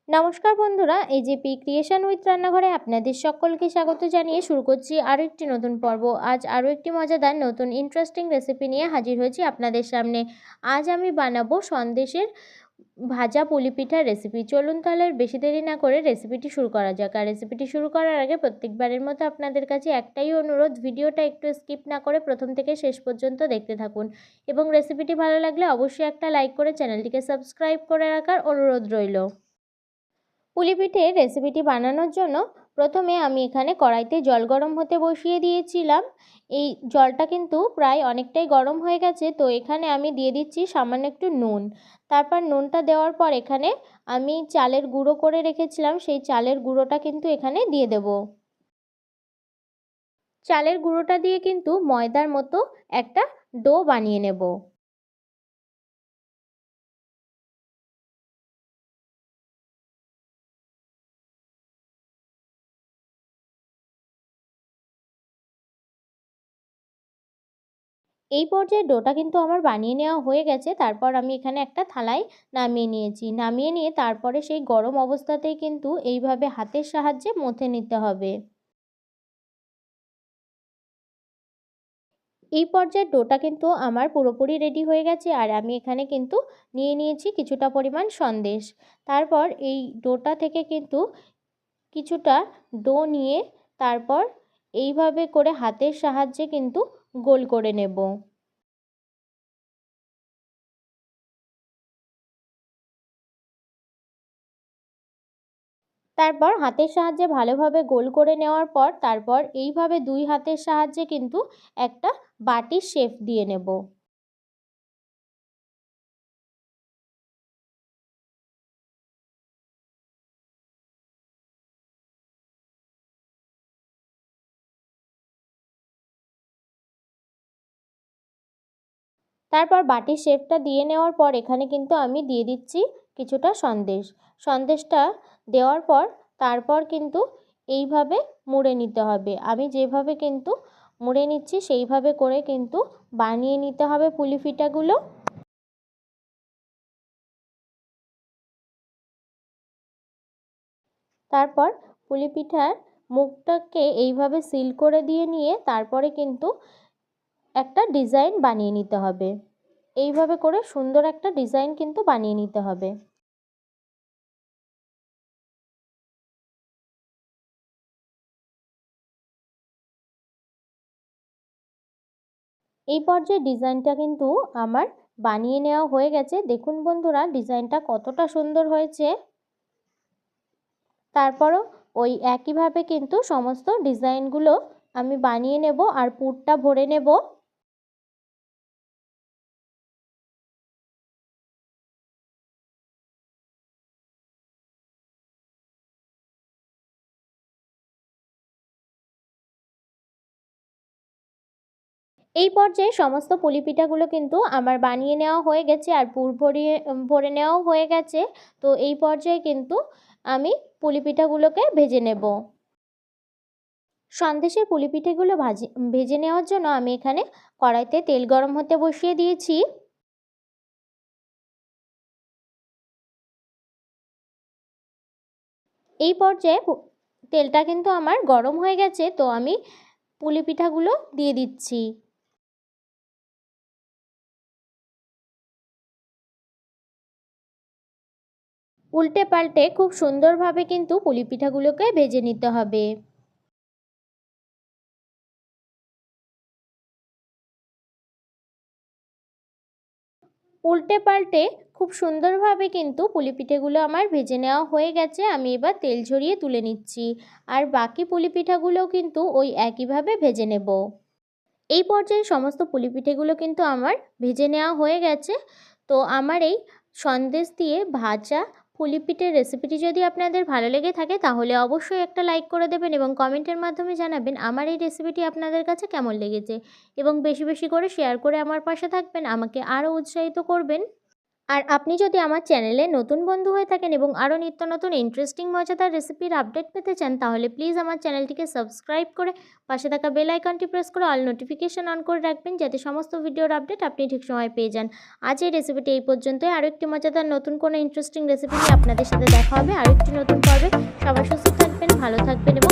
নমস্কার বন্ধুরা, AJP creation with রান্নাঘরে আপনাদের সকলকে স্বাগত জানিয়ে শুরু করছি আরও একটি নতুন পর্ব। আজ আরও একটি মজাদার নতুন ইন্টারেস্টিং রেসিপি নিয়ে হাজির হয়েছি আপনাদের সামনে। আজ আমি বানাবো সন্দেশের ভাজা পুলি পিঠার রেসিপি। চলুন তাহলে বেশি দেরি না করে রেসিপিটি শুরু করা যাক। আর রেসিপিটি শুরু করার আগে প্রত্যেকবারের মতো আপনাদের কাছে একটাই অনুরোধ, ভিডিওটা একটু স্কিপ না করে প্রথম থেকে শেষ পর্যন্ত দেখতে থাকুন এবং রেসিপিটি ভালো লাগলে অবশ্যই একটা লাইক করে চ্যানেলটিকে সাবস্ক্রাইব করে রাখার অনুরোধ রইল। পুলি পিঠের রেসিপিটি বানানোর জন্য প্রথমে আমি এখানে কড়াইতে জল গরম হতে বসিয়ে দিয়েছিলাম। এই জলটা কিন্তু প্রায় অনেকটাই গরম হয়ে গেছে, তো এখানে আমি দিয়ে দিচ্ছি সামান্য একটু নুন। তারপর নুনটা দেওয়ার পর এখানে আমি চালের গুঁড়ো করে রেখেছিলাম, সেই চালের গুঁড়োটা কিন্তু এখানে দিয়ে দেব। চালের গুঁড়োটা দিয়ে কিন্তু ময়দার মতো একটা ডো বানিয়ে নেব। এই পর্যায়ে ডোটা কিন্তু আমার বানিয়ে নেওয়া হয়ে গেছে। তারপর আমি এখানে একটা থালায় নামিয়ে নিয়েছি। নামিয়ে নিয়ে তারপরে সেই গরম অবস্থাতেই কিন্তু এইভাবে হাতের সাহায্যে মথে নিতে হবে। এই পর্যায়ে ডোটা কিন্তু আমার পুরোপুরি রেডি হয়ে গেছে। আর আমি এখানে কিন্তু নিয়ে নিয়েছি কিছুটা পরিমাণ সন্দেশ। তারপর এই ডোটা থেকে কিন্তু কিছুটা ডো নিয়ে তারপর এইভাবে করে হাতের সাহায্যে কিন্তু গোল করে নেব। তারপর হাতের সাহায্যে ভালোভাবে গোল করে নেওয়ার পর তারপর এইভাবে দুই হাতের সাহায্যে কিন্তু একটা বাটির শেপ দিয়ে নেব। তারপর বাটির শেপটা দিয়ে নেওয়ার পর এখানে কিন্তু আমি দিয়ে দিচ্ছি কিছুটা সন্দেশ। সন্দেশটা দেওয়ার পর তারপর কিন্তু এইভাবে মুড়ে নিতে হবে। আমি যেভাবে কিন্তু মুড়ে নিচ্ছি সেইভাবে করে কিন্তু বানিয়ে নিতে হবে পুলি পিঠাগুলো। তারপর পুলি পিঠার মুখটাকে এইভাবে সিল করে দিয়ে নিয়ে তারপরে কিন্তু একটা ডিজাইন বানিয়ে নিতে হবে। এইভাবে করে সুন্দর একটা ডিজাইন কিন্তু বানিয়ে নিতে হবে। এই পর্যায়ে ডিজাইনটা কিন্তু আমার বানিয়ে নেওয়া হয়ে গেছে। দেখুন বন্ধুরা, ডিজাইনটা কতটা সুন্দর হয়েছে। তারপরও ওই একইভাবে কিন্তু সমস্ত ডিজাইনগুলো আমি বানিয়ে নেব আর পুরটা ভরে নেব। এই পর্যায়ে সমস্ত পুলি পিঠাগুলো কিন্তু আমার বানিয়ে নেওয়া হয়ে গেছে আর পুর ভরে নেওয়াও হয়ে গেছে। তো এই পর্যায়ে কিন্তু আমি পুলি পিঠাগুলোকে ভেজে নেব। সন্দেশের পুলি পিঠেগুলো ভেজে নেওয়ার জন্য আমি এখানে কড়াইতে তেল গরম হতে বসিয়ে দিয়েছি। এই পর্যায়ে তেলটা কিন্তু আমার গরম হয়ে গেছে, তো আমি পুলি পিঠাগুলো দিয়ে দিচ্ছি। উল্টে পাল্টে খুব সুন্দরভাবে কিন্তু পুলি পিঠাগুলোকে ভেজে নিতে হবে। উল্টে পাল্টে খুব সুন্দরভাবে কিন্তু পুলি পিঠেগুলো আমার ভেজে নেওয়া হয়ে গেছে। আমি এবার তেল ঝরিয়ে তুলে নিচ্ছি আর বাকি পুলি পিঠাগুলোও কিন্তু ওই একইভাবে ভেজে নেব। এই পর্যায়ে সমস্ত পুলি পিঠেগুলো কিন্তু আমার ভেজে নেওয়া হয়ে গেছে। তো আমার এই সন্দেশ দিয়ে ভাজা পুলি পিঠের রেসিপিটি যদি আপনাদের ভালো লেগে থাকে তাহলে অবশ্যই একটা লাইক করে দেবেন এবং কমেন্টের মাধ্যমে জানাবেন আমার এই রেসিপিটি আপনাদের কাছে কেমন লেগেছে এবং বেশি বেশি করে শেয়ার করে আমার পাশে থাকবেন, আমাকে আরও উৎসাহিত করবেন। আর আপনি যদি আমার চ্যানেলে নতুন বন্ধু হয়ে থাকেন এবং আরও নিত্য নতুন ইন্টারেস্টিং মজাদার রেসিপির আপডেট পেতে চান, তাহলে প্লিজ আমার চ্যানেলটিকে সাবস্ক্রাইব করে পাশে থাকা বেল আইকনটি প্রেস করে অল নোটিফিকেশন অন করে রাখবেন, যাতে সমস্ত ভিডিওর আপডেট আপনি ঠিক সময় পেয়ে যান। আজ এই রেসিপিটি এই পর্যন্তই। আরও একটি মজাদার নতুন কোনো ইন্টারেস্টিং রেসিপি নিয়ে আপনাদের সাথে দেখা হবে আরও একটি নতুন পর্বে। সবাই সুস্থ থাকবেন, ভালো থাকবেন।